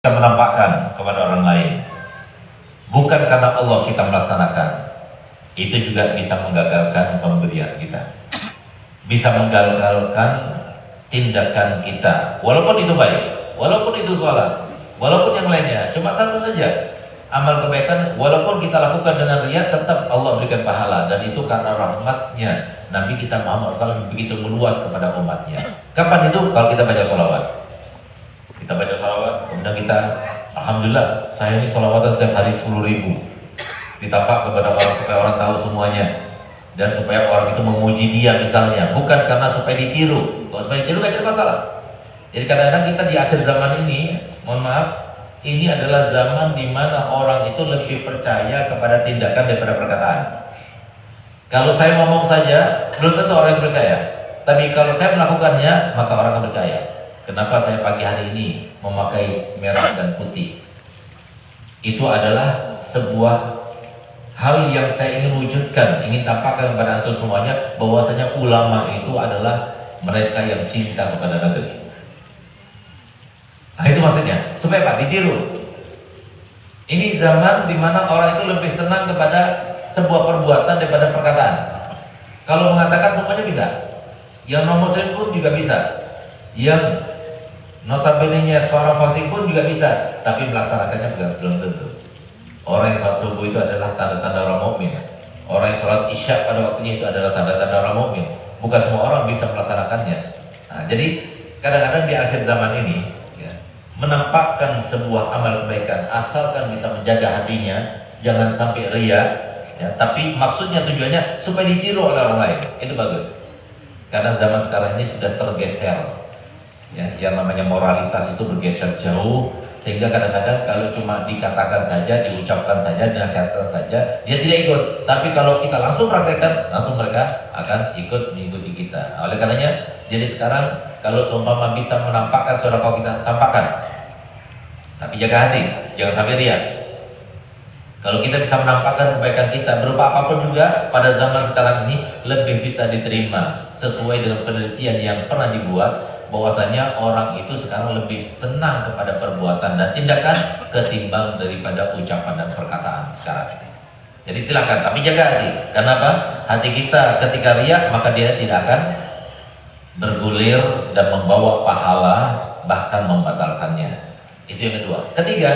Kita menampakkan kepada orang lain, bukan karena Allah kita melaksanakan, itu juga bisa menggagalkan pemberian kita, bisa menggagalkan tindakan kita, walaupun itu baik, walaupun itu sholat, walaupun yang lainnya. Cuma satu saja amal kebaikan, walaupun kita lakukan dengan riya, tetap Allah berikan pahala, dan itu karena rahmatnya Nabi kita Muhammad SAW begitu meluas kepada umatnya. Kapan itu? Kalau kita baca sholawat. Kita baca sholawat, kemudian kita, alhamdulillah, saya ini sholawatan setiap hari 10.000. Ditampak kepada orang supaya orang tahu semuanya, dan supaya orang itu memuji dia misalnya, bukan karena supaya ditiru. Kalau supaya ditiru gak jadi masalah. Jadi kadang-kadang kita di akhir zaman ini, mohon maaf, ini adalah zaman di mana orang itu lebih percaya kepada tindakan daripada perkataan. Kalau saya ngomong saja, belum tentu orang yang percaya. Tapi kalau saya melakukannya, maka orang akan percaya. Kenapa saya pagi hari ini memakai merah dan putih? Itu adalah sebuah hal yang saya ingin wujudkan, ingin tampakkan kepada antum semuanya, bahwasanya ulama itu adalah mereka yang cinta kepada negeri. Nah itu maksudnya, supaya Pak ditiru. Ini zaman dimana orang itu lebih senang kepada sebuah perbuatan daripada perkataan. Kalau mengatakan semuanya bisa, yang nomor satu pun juga bisa, yang notabene-nya seorang fasik pun juga bisa, tapi melaksanakannya juga belum tentu. Orang yang sholat subuh itu adalah tanda-tanda orang mukmin. Orang yang sholat isya pada waktunya itu adalah tanda-tanda orang mukmin. Bukan semua orang bisa melaksanakannya. Nah, jadi kadang-kadang di akhir zaman ini, ya, menampakkan sebuah amal kebaikan, asalkan bisa menjaga hatinya, jangan sampai riya, ya, tapi maksudnya tujuannya supaya ditiru oleh orang lain, itu bagus. Karena zaman sekarang ini sudah tergeser, ya, yang namanya moralitas itu bergeser jauh, sehingga kadang-kadang kalau cuma dikatakan saja, diucapkan saja, dinasihatkan saja, dia tidak ikut. Tapi kalau kita langsung praktekkan, langsung mereka akan ikut mengikuti kita. Oleh karenanya, jadi sekarang kalau seumpama bisa menampakkan sedekah kita, tampakkan. Tapi jaga hati, jangan sampai riya. Kalau kita bisa menampakkan kebaikan kita berupa apapun juga, pada zaman sekarang ini lebih bisa diterima sesuai dengan penelitian yang pernah dibuat, bahwasanya orang itu sekarang lebih senang kepada perbuatan dan tindakan ketimbang daripada ucapan dan perkataan sekarang. Jadi silakan, tapi jaga hati. Kenapa? Hati kita ketika riya, maka dia tidak akan bergulir dan membawa pahala, bahkan membatalkannya. Itu yang kedua. Ketiga,